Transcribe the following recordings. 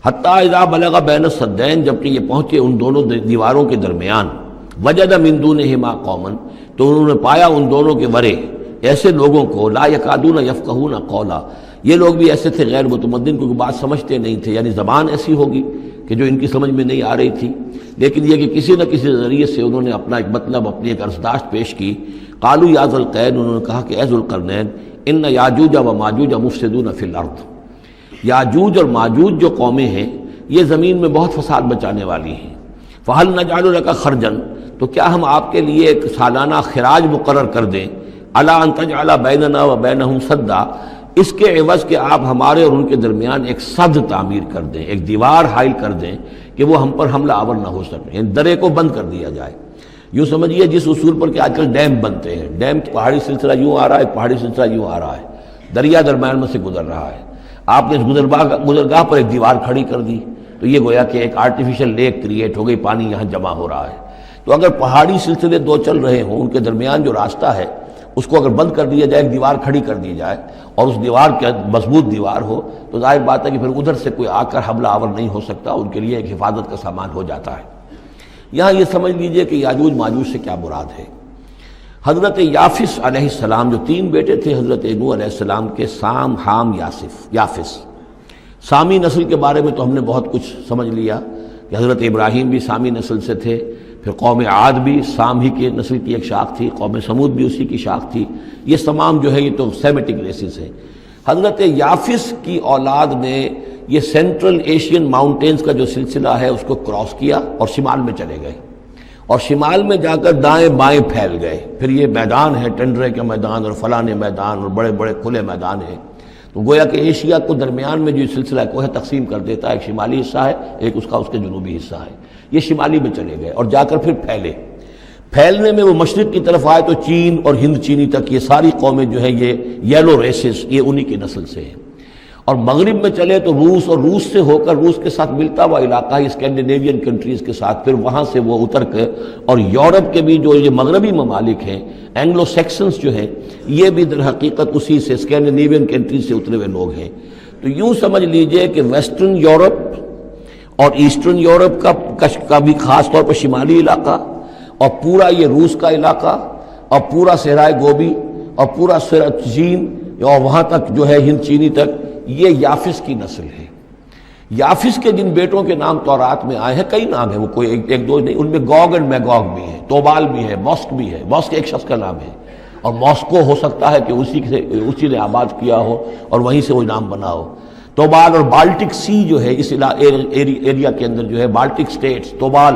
حتیٰ اذا بلغ بین السدین، جبکہ یہ پہنچے ان دونوں دیواروں کے درمیان، وجد من دونہما قوما، تو انہوں نے پایا ان دونوں کے ورے ایسے لوگوں کو، لا یکادون یفقہون قولا، یہ لوگ بھی ایسے تھے غیر متمدن، کیونکہ بات سمجھتے نہیں تھے، یعنی زبان ایسی ہوگی کہ جو ان کی سمجھ میں نہیں آ رہی تھی، لیکن یہ کہ کسی نہ کسی ذریعے سے انہوں نے اپنا ایک مطلب، اپنی ایک عرضداشت پیش کی۔ قالوا یا ذوالقرنین، انہوں نے کہا کہ اے ذوالقرنین، ان یاجوج و ماجوج مفسدون فی الارض، یاجوج اور ماجوج جو قومیں ہیں یہ زمین میں بہت فساد مچانے والی ہیں، فہل نجعل لک خرجا، تو کیا ہم آپ کے لیے ایک سالانہ خراج مقرر کر دیں، الا ان تجعل بیننا و بینہم سدا، اس کے عوض کہ آپ ہمارے اور ان کے درمیان ایک سد تعمیر کر دیں، ایک دیوار حائل کر دیں کہ وہ ہم پر حملہ آور نہ ہو سکے، یعنی درے کو بند کر دیا جائے۔ یوں سمجھیے جس اصول پر کہ آج کل ڈیم بنتے ہیں، ڈیم پہاڑی سلسلہ یوں آ رہا ہے، پہاڑی سلسلہ یوں آ رہا ہے، دریا درمیان میں سے گزر رہا ہے، آپ نے اس گزرگاہ پر ایک دیوار کھڑی کر دی تو یہ گویا کہ ایک آرٹیفیشل لیک کریٹ ہو گئی، پانی یہاں جمع ہو رہا ہے۔ تو اگر پہاڑی سلسلے دو چل رہے ہوں، ان کے درمیان جو راستہ ہے اس کو اگر بند کر دیا جائے، ایک دیوار کھڑی کر دی جائے اور اس دیوار کے مضبوط دیوار ہو، تو ظاہر بات ہے کہ پھر ادھر سے کوئی آ کر حملہ آور نہیں ہو سکتا، ان کے لیے ایک حفاظت کا سامان ہو جاتا ہے۔ یہاں یہ سمجھ لیجئے کہ یاجوج ماجوج سے کیا مراد ہے۔ حضرت یافس علیہ السلام، جو تین بیٹے تھے حضرت نوح علیہ السلام کے، سام، حام، یافس، سامی نسل کے بارے میں تو ہم نے بہت کچھ سمجھ لیا کہ حضرت ابراہیم بھی سامی نسل سے تھے، پھر قوم عاد بھی سام ہی کے نسل کی ایک شاخ تھی، قوم سمود بھی اسی کی شاخ تھی، یہ تمام جو ہے یہ تو سیمیٹک ریسز ہیں۔ حضرت یافس کی اولاد نے یہ سینٹرل ایشین ماؤنٹینز کا جو سلسلہ ہے اس کو کراس کیا اور شمال میں چلے گئے، اور شمال میں جا کر دائیں بائیں پھیل گئے، پھر یہ میدان ہے، ٹنڈرے کے میدان اور فلانے میدان اور بڑے بڑے کھلے میدان ہیں، تو گویا کہ ایشیا کو درمیان میں جو سلسلہ کوہ تقسیم کر دیتا ہے، ایک شمالی حصہ ہے، ایک اس کا اس کے جنوبی حصہ ہے، یہ شمالی میں چلے گئے اور جا کر پھر پھیلے۔ پھیلنے میں وہ مشرق کی طرف آئے تو چین اور ہند چینی تک یہ ساری قومیں جو ہیں یہ یلو ریسز، یہ انہی کی نسل سے ہیں، اور مغرب میں چلے تو روس، اور روس سے ہو کر روس کے ساتھ ملتا ہوا علاقہ ہے اسکینڈینیوین کنٹریز کے ساتھ، پھر وہاں سے وہ اتر کے، اور یورپ کے بھی جو یہ مغربی ممالک ہیں، اینگلو سیکسنز جو ہیں، یہ بھی در حقیقت اسی سے اسکینڈینیوین کنٹریز سے اترے ہوئے لوگ ہیں۔ تو یوں سمجھ لیجئے کہ ویسٹرن یورپ اور ایسٹرن یورپ کا بھی خاص طور پر شمالی علاقہ، اور پورا یہ روس کا علاقہ، اور پورا صحرائے گوبی، اور پورا چین، اور وہاں تک جو ہے ہند چینی تک، یہ یافس کی نسل ہے۔ یافس کے جن بیٹوں کے نام تورات میں آئے ہیں، کئی نام ہیں، وہ کوئی ایک دو نہیں، ان میں گوگ اینڈ میگوگ بھی ہے، توبال بھی ہے، موسک بھی ہے، موسک ایک شخص کا نام ہے، اور ماسکو ہو سکتا ہے کہ اسی نے آباد کیا ہو اور وہیں سے وہ نام بنا ہو۔ توبال اور بالٹک سی جو ہے اس ایریا کے اندر جو ہے، بالٹک سٹیٹس، توبال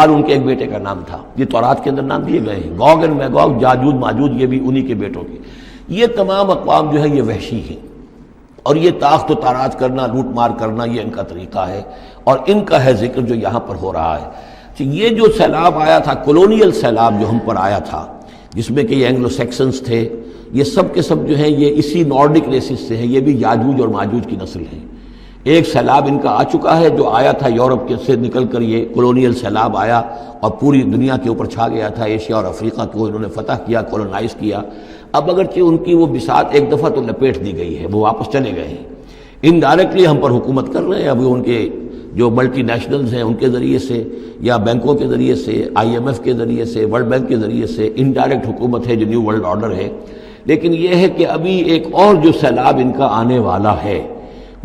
ان کے ایک بیٹے کا نام تھا، یہ تورات کے اندر نام دیے گئے ہیں۔ گوگ اینڈ میگوگ، یاجوج ماجوج، یہ بھی انہی کے بیٹوں کے۔ یہ تمام اقوام جو ہے یہ وحشی ہیں، اور یہ تاخت و تاراج کرنا، لوٹ مار کرنا، یہ ان کا طریقہ ہے، اور ان کا ہے ذکر جو یہاں پر ہو رہا ہے۔ یہ جو سیلاب آیا تھا، کولونیل سیلاب جو ہم پر آیا تھا، جس میں کہ یہ اینگلو سیکسنز تھے، یہ سب کے سب جو ہیں یہ اسی نارڈک ریسز سے ہیں، یہ بھی یاجوج اور ماجوج کی نسل ہیں۔ ایک سیلاب ان کا آ چکا ہے جو آیا تھا یورپ کے سے نکل کر، یہ کولونیل سیلاب آیا اور پوری دنیا کے اوپر چھا گیا تھا، ایشیا اور افریقہ کو انہوں نے فتح کیا، کولونائز کیا۔ اب اگرچہ ان کی وہ بساط ایک دفعہ تو لپیٹ دی گئی ہے، وہ واپس چلے گئے ہیں، انڈائریکٹلی ہم پر حکومت کر رہے ہیں، ابھی ان کے جو ملٹی نیشنلز ہیں ان کے ذریعے سے، یا بینکوں کے ذریعے سے، IMF کے ذریعے سے، ورلڈ بینک کے ذریعے سے انڈائریکٹ حکومت ہے جو نیو ورلڈ آرڈر ہے۔ لیکن یہ ہے کہ ابھی ایک اور جو سیلاب ان کا آنے والا ہے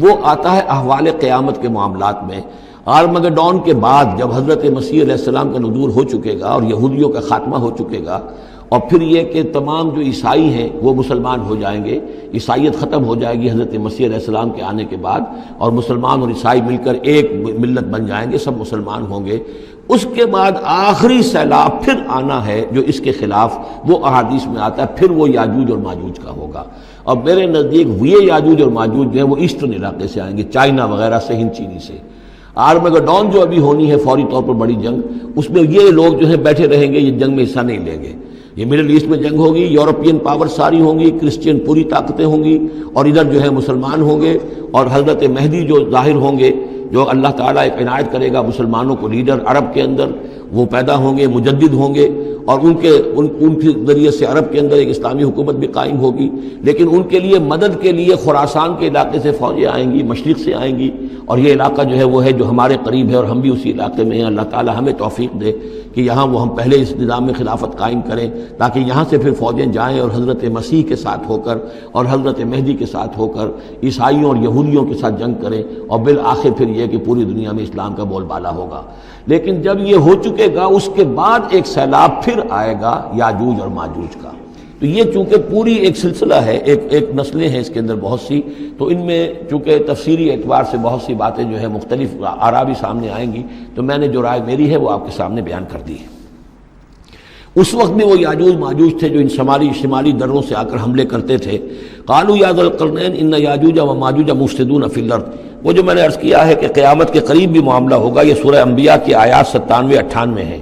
وہ آتا ہے احوال قیامت کے معاملات میں۔ آرمگڈون کے بعد جب حضرت مسیح علیہ السلام کا نزول ہو چکے گا اور یہودیوں کا خاتمہ ہو چکے گا، اور پھر یہ کہ تمام جو عیسائی ہیں وہ مسلمان ہو جائیں گے، عیسائیت ختم ہو جائے گی حضرت مسیح علیہ السلام کے آنے کے بعد، اور مسلمان اور عیسائی مل کر ایک ملت بن جائیں گے، سب مسلمان ہوں گے۔ اس کے بعد آخری سیلاب پھر آنا ہے جو اس کے خلاف، وہ احادیث میں آتا ہے، پھر وہ یاجوج اور ماجوج کا ہوگا۔ اور میرے نزدیک یہ یاجوج اور ماجوج جو ہیں وہ ایسٹرن علاقے سے آئیں گے، چائنا وغیرہ سے، ہند چینی سے۔ آرمگڈون جو ابھی ہونی ہے فوری طور پر بڑی جنگ، اس میں یہ لوگ جو ہیں بیٹھے رہیں گے، یہ جنگ میں حصہ نہیں لیں گے۔ یہ مڈل ایسٹ میں جنگ ہوگی، یورپین پاور ساری ہوں گی، کرسچین پوری طاقتیں ہوں گی، اور ادھر جو ہے مسلمان ہوں گے، اور حضرت مہدی جو ظاہر ہوں گے، جو اللہ تعالیٰ ایک عنایت کرے گا مسلمانوں کو لیڈر عرب کے اندر، وہ پیدا ہوں گے، مجدد ہوں گے، اور ان کے ذریعے سے عرب کے اندر ایک اسلامی حکومت بھی قائم ہوگی، لیکن ان کے لیے مدد کے لیے خراسان کے علاقے سے فوجیں آئیں گی، مشرق سے آئیں گی، اور یہ علاقہ جو ہے وہ ہے جو ہمارے قریب ہے اور ہم بھی اسی علاقے میں ہیں۔ اللہ تعالی ہمیں توفیق دے کہ یہاں وہ ہم پہلے اس نظام میں خلافت قائم کریں، تاکہ یہاں سے پھر فوجیں جائیں اور حضرت مسیح کے ساتھ ہو کر اور حضرت مہدی کے ساتھ ہو کر عیسائیوں اور یہودیوں کے ساتھ جنگ کریں، اور بالآخر پھر یہ کہ پوری دنیا میں اسلام کا بول بالا ہوگا۔ لیکن جب یہ ہو چکے گا اس کے بعد ایک سیلاب پھر آئے گا یاجوج اور ماجوج کا۔ تو یہ چونکہ پوری ایک سلسلہ ہے، ایک نسلیں ہیں اس کے اندر بہت سی، تو ان میں چونکہ تفسیری اعتبار سے بہت سی باتیں جو ہے مختلف آراء بھی سامنے آئیں گی، تو میں نے جو رائے میری ہے وہ آپ کے سامنے بیان کر دی ہے۔ اس وقت میں وہ یاجوج ماجوج تھے جو ان شمالی دروں سے آ کر حملے کرتے تھے۔ قالوا یا ذا القرنین ان یاجوج و ماجوج مفسدون فی الارض، وہ جو میں نے عرض کیا ہے کہ قیامت کے قریب بھی معاملہ ہوگا، یہ سورہ انبیاء کی آیات 97-98 ہیں۔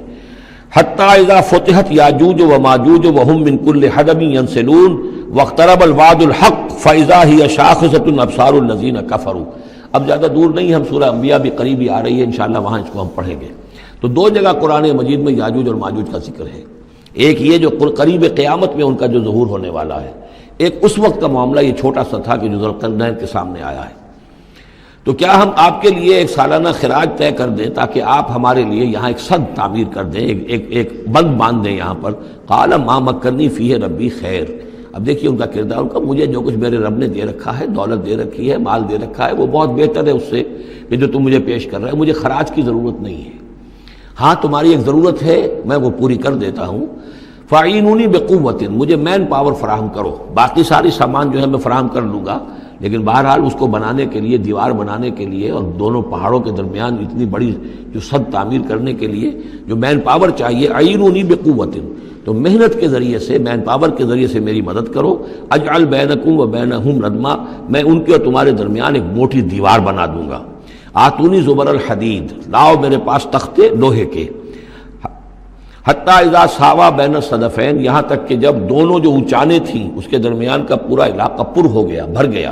حتی اذا فتحت یاجوج و ماجوج وهم من کل حدب ینسلون واقترب الوعد الحق فاذا هی شاخصۃ ابصار الذین کفروا۔ اب زیادہ دور نہیں، ہم سورہ انبیاء بھی قریب ہی آ رہی ہے، انشاءاللہ وہاں اس کو ہم پڑھیں گے۔ تو دو جگہ قرآن مجید میں یاجوج اور ماجوج کا ذکر ہے، ایک یہ جو قریب قیامت میں ان کا جو ظہور ہونے والا ہے، ایک اس وقت کا معاملہ یہ چھوٹا سا تھا کہ جو ذوالقرنین کے سامنے آیا ہے۔ تو کیا ہم آپ کے لیے ایک سالانہ خراج طے کر دیں تاکہ آپ ہمارے لیے یہاں ایک سد تعمیر کر دیں، ایک بند باندھ دیں یہاں پر؟ قال ما مکنی فیہ ربی خیر۔ اب دیکھیے ان کا کردار، ان کا مجھے جو کچھ میرے رب نے دے رکھا ہے، دولت دے رکھی ہے، مال دے رکھا ہے، وہ بہت بہتر ہے اس سے کہ جو تم مجھے پیش کر رہے ہو۔ مجھے خراج کی ضرورت نہیں ہے، ہاں تمہاری ایک ضرورت ہے میں وہ پوری کر دیتا ہوں۔ فاعینونی بقوت، مجھے مین پاور فراہم کرو، باقی ساری سامان جو ہے میں فراہم کر لوں گا، لیکن بہرحال اس کو بنانے کے لیے، دیوار بنانے کے لیے اور دونوں پہاڑوں کے درمیان اتنی بڑی جو سد تعمیر کرنے کے لیے جو مین پاور چاہیے، اعینونی بقوت، تو محنت کے ذریعے سے، مین پاور کے ذریعے سے میری مدد کرو۔ اجعل بینکم و بینہم ردما، میں ان کے اور تمہارے درمیان ایک موٹی دیوار بنا دوں گا۔ آتونی زبر الحدید، لاؤ میرے پاس تختے لوہے کے۔ حتی اذا ساوا بین الصدفین، یہاں تک کہ جب دونوں جو اونچانے تھیں اس کے درمیان کا پورا علاقہ پر ہو گیا، بھر گیا،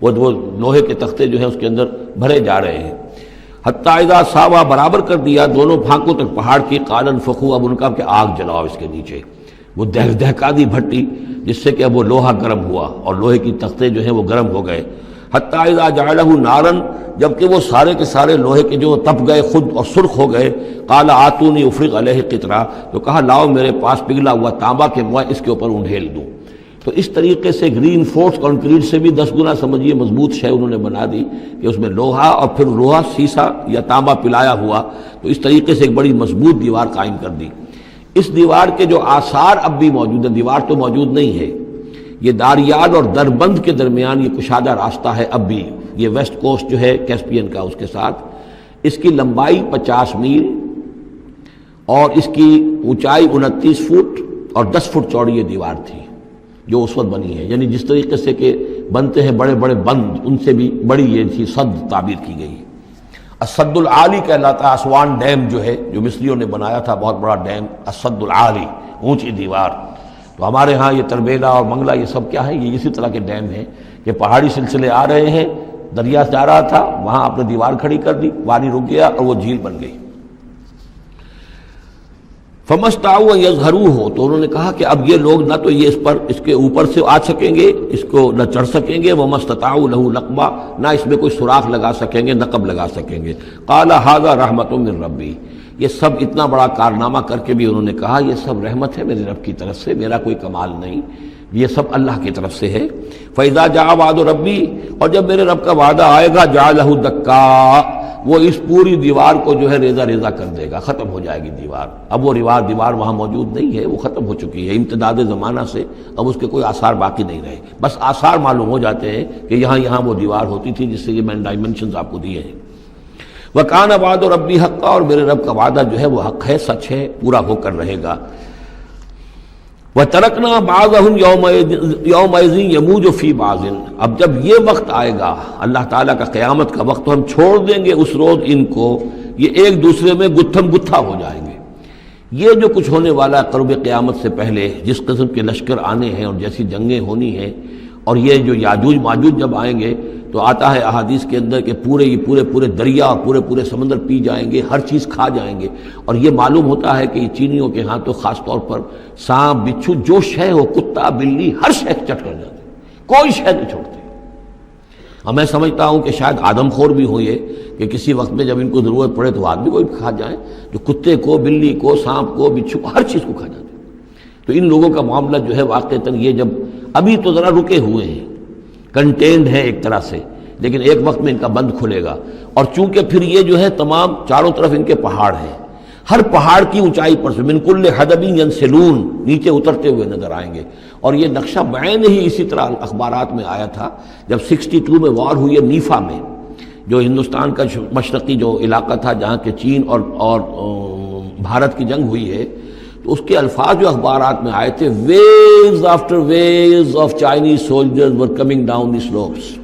وہ لوہے کے تختے جو ہیں اس کے اندر بھرے جا رہے ہیں۔ حتی اذا ساوا، برابر کر دیا دونوں پھانکوں تک پہاڑ کی، قال انفخوا، اب ان کا کہ آگ جلاؤ اس کے نیچے، وہ دہکا دی بھٹی جس سے کہ اب وہ لوہا گرم ہوا اور لوہے کی تختے جو ہیں وہ گرم ہو گئے۔ حتی اذا جعلہ نارا، جبکہ وہ سارے کے سارے لوہے کے جو تپ گئے خود اور سرخ ہو گئے۔ قال آتونی افرغ علیہ قطرہ، تو کہا لاؤ میرے پاس پگھلا ہوا تانبا کہ میں اس کے اوپر انڈھیل دوں۔ تو اس طریقے سے گرین فورس کنکریٹ سے بھی 10 گنا سمجھیے مضبوط شے انہوں نے بنا دی کہ اس میں لوہا اور پھر لوہا سیسا یا تانبا پلایا ہوا، تو اس طریقے سے ایک بڑی مضبوط دیوار قائم کر دی۔ اس دیوار کے جو آثار اب بھی موجود ہیں، دیوار تو موجود نہیں ہے، یہ داریال اور دربند کے درمیان یہ کشادہ راستہ ہے اب بھی، یہ ویسٹ کوسٹ جو ہے کیسپین کا، اس کے ساتھ اس کی لمبائی 50 میل اور اس کی اونچائی 29 فٹ اور 10 فٹ چوڑی یہ دیوار تھی جو اس وقت بنی ہے۔ یعنی جس طریقے سے کہ بنتے ہیں بڑے بڑے بند، ان سے بھی بڑی یہ تھی سد تعبیر کی گئی۔ السد العالی کہلاتا ہے اسوان ڈیم جو ہے، جو مصریوں نے بنایا تھا، بہت بڑا ڈیم، السد العالی، اونچی دیوار۔ تو ہمارے ہاں یہ تربیلا اور منگلا یہ سب کیا ہے، یہ اسی طرح کے ڈیم ہیں کہ پہاڑی سلسلے آ رہے ہیں، دریا جا رہا تھا، وہاں آپ نے دیوار کھڑی کر دی، پانی رک گیا اور وہ جھیل بن گئی۔ فمستطاعوا ان یظہروہ، تو انہوں نے کہا کہ اب یہ لوگ نہ تو یہ اس کے اوپر سے آ سکیں گے، اس کو نہ چڑھ سکیں گے، ومستطاعوا لہ نقبا، نہ اس میں کوئی سوراخ لگا سکیں گے، نقب لگا سکیں گے۔ قال ھذا رحمۃ من ربی، یہ سب اتنا بڑا کارنامہ کر کے بھی انہوں نے کہا یہ سب رحمت ہے میرے رب کی طرف سے، میرا کوئی کمال نہیں، یہ سب اللہ کی طرف سے ہے۔ فَإِذَا جَاءَ وَعْدُ رَبِّي، اور جب میرے رب کا وعدہ آئے گا، جَعَلَهُ دَكَّا، وہ اس پوری دیوار کو جو ہے ریزہ ریزہ کر دے گا، ختم ہو جائے گی دیوار۔ اب وہ دیوار وہاں موجود نہیں ہے، وہ ختم ہو چکی ہے امتداد زمانہ سے، اب اس کے کوئی آثار باقی نہیں رہے، بس آثار معلوم ہو جاتے ہیں کہ یہاں وہ دیوار ہوتی تھی جس سے یہ میں نے ڈائمنشنز آپ کو دیے ہیں۔ وَكَانَ وَعْدُ رَبِّي حَقًّا، اور میرے رب کا وعدہ جو ہے وہ حق ہے، سچ ہے، پورا ہو کر رہے گا۔ وَتَرَكْنَا بَعْضَهُمْ يَوْمَئِذٍ يَمُوجُ فِي بَعْضٍ، اب جب یہ وقت آئے گا اللہ تعالیٰ کا قیامت کا وقت، تو ہم چھوڑ دیں گے اس روز ان کو، یہ ایک دوسرے میں گتھم گتھا ہو جائیں گے۔ یہ جو کچھ ہونے والا ہے قرب قیامت سے پہلے، جس قسم کے لشکر آنے ہیں اور جیسی جنگیں ہونی ہیں اور یہ جو یاجوج ماجوج جب آئیں گے تو آتا ہے احادیث کے اندر کہ پورے دریا اور پورے سمندر پی جائیں گے، ہر چیز کھا جائیں گے، اور یہ معلوم ہوتا ہے کہ یہ چینیوں کے ہاں تو خاص طور پر سانپ بچھو جو شے ہو، کتا بلی، ہر شے چٹ کر جاتے ہیں، کوئی شے نہیں چھوڑتے۔ اور میں سمجھتا ہوں کہ شاید آدم خور بھی ہو یہ کہ کسی وقت میں جب ان کو ضرورت پڑے تو آدمی کو بھی کھا جائیں، جو کتے کو، بلی کو، سانپ کو، بچھو کو، ہر چیز کو کھا جاتے ہیں۔ تو ان لوگوں کا معاملہ جو ہے واقعتاً یہ جب ابھی تو ذرا رکے ہوئے ہیں، کنٹینڈ ہے ایک طرح سے، لیکن ایک وقت میں ان کا بند کھلے گا۔ اور چونکہ پھر یہ جو ہے تمام چاروں طرف ان کے پہاڑ ہیں، ہر پہاڑ کی اونچائی پر سے من کل حدب ینسلون نیچے اترتے ہوئے نظر آئیں گے۔ اور یہ نقشہ بعین ہی اسی طرح اخبارات میں آیا تھا جب 62 میں وار ہوئی ہے نیفا میں، جو ہندوستان کا مشرقی جو علاقہ تھا جہاں کہ چین اور بھارت کی جنگ ہوئی ہے، تو اس کے الفاظ جو اخبارات میں آئے تھے، waves after waves of Chinese soldiers were coming down the slopes,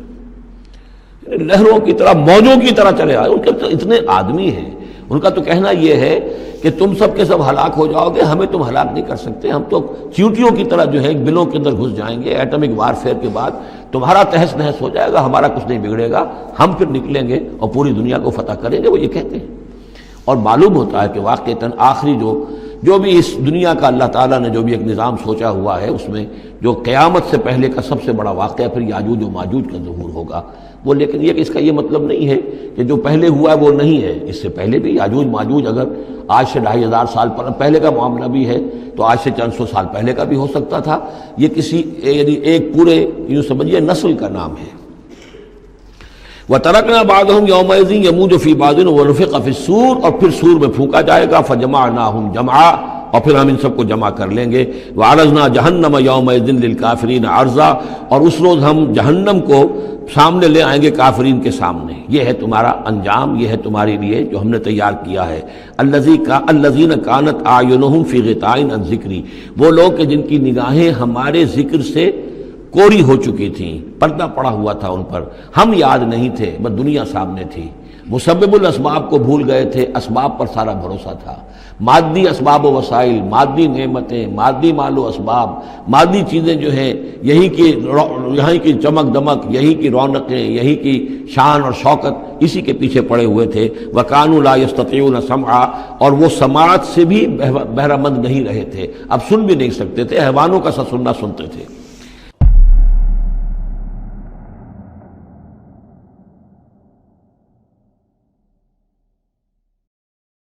لہروں کی طرح، موجوں کی طرح چلے آئے۔ ان کے تو اتنے آدمی ہیں، ان کا تو کہنا یہ ہے کہ تم سب کے سب ہلاک ہو جاؤ گے، ہمیں تم ہلاک نہیں کر سکتے، ہم تو چیونٹیوں کی طرح جو ہے بلوں کے اندر گھس جائیں گے، ایٹمک وارفیئر کے بعد تمہارا تہس نہس ہو جائے گا، ہمارا کچھ نہیں بگڑے گا، ہم پھر نکلیں گے اور پوری دنیا کو فتح کریں گے، وہ یہ کہتے ہیں۔ اور معلوم ہوتا ہے کہ واقعتاً آخری جو بھی اس دنیا کا اللہ تعالیٰ نے جو بھی ایک نظام سوچا ہوا ہے، اس میں جو قیامت سے پہلے کا سب سے بڑا واقعہ پھر یاجوج و ماجوج کا ظہور ہوگا وہ، لیکن یہ کہ اس کا یہ مطلب نہیں ہے کہ جو پہلے ہوا ہے وہ نہیں ہے، اس سے پہلے بھی یاجوج ماجوج اگر آج سے 2500 سال پہلے کا معاملہ بھی ہے تو آج سے چند سو سال پہلے کا بھی ہو سکتا تھا۔ یہ کسی یعنی ایک پورے یوں سمجھیے نسل کا نام ہے۔ وَتَرَكْنَا بَعْضَهُمْ يَوْمَئِذٍ يَمُوجُ فِي بَعْضٍ وَنُفِخَ فِي الصُّورِ، اور پھر سور میں پھونکا جائے گا، فَجَمَعْنَاهُمْ جَمْعًا، اور پھر ہم ان سب کو جمع کر لیں گے۔ وَعَرَضْنَا جَهَنَّمَ يَوْمَئِذٍ لِلْكَافِرِينَ عَرْضًا، اور اس روز ہم جہنم کو سامنے لے آئیں گے کافرین کے سامنے۔ یہ ہے تمہارا انجام، یہ ہے تمہارے لیے جو ہم نے تیار کیا ہے۔ الذین کانت اعینہم فی غطاء عن ذکری، وہ لوگ کہ جن کی نگاہیں ہمارے ذکر سے کوری ہو چکی تھیں، پردہ پڑا ہوا تھا ان پر، ہم یاد نہیں تھے، بس دنیا سامنے تھی، مسبب الاسباب کو بھول گئے تھے، اسباب پر سارا بھروسہ تھا، مادی اسباب و وسائل، مادی نعمتیں، مادی مال و اسباب، مادی چیزیں جو ہیں، یہیں کی چمک دمک، یہی کی رونقیں، یہی کی شان اور شوکت، اسی کے پیچھے پڑے ہوئے تھے۔ وَكَانُوا لَا يَسْتَطِيعُونَ سَمْعًا، اور وہ سماعت سے بھی بہرہ مند نہیں رہے تھے، اب سن بھی نہیں سکتے تھے، حیوانوں کا سا سننا سنتے تھے۔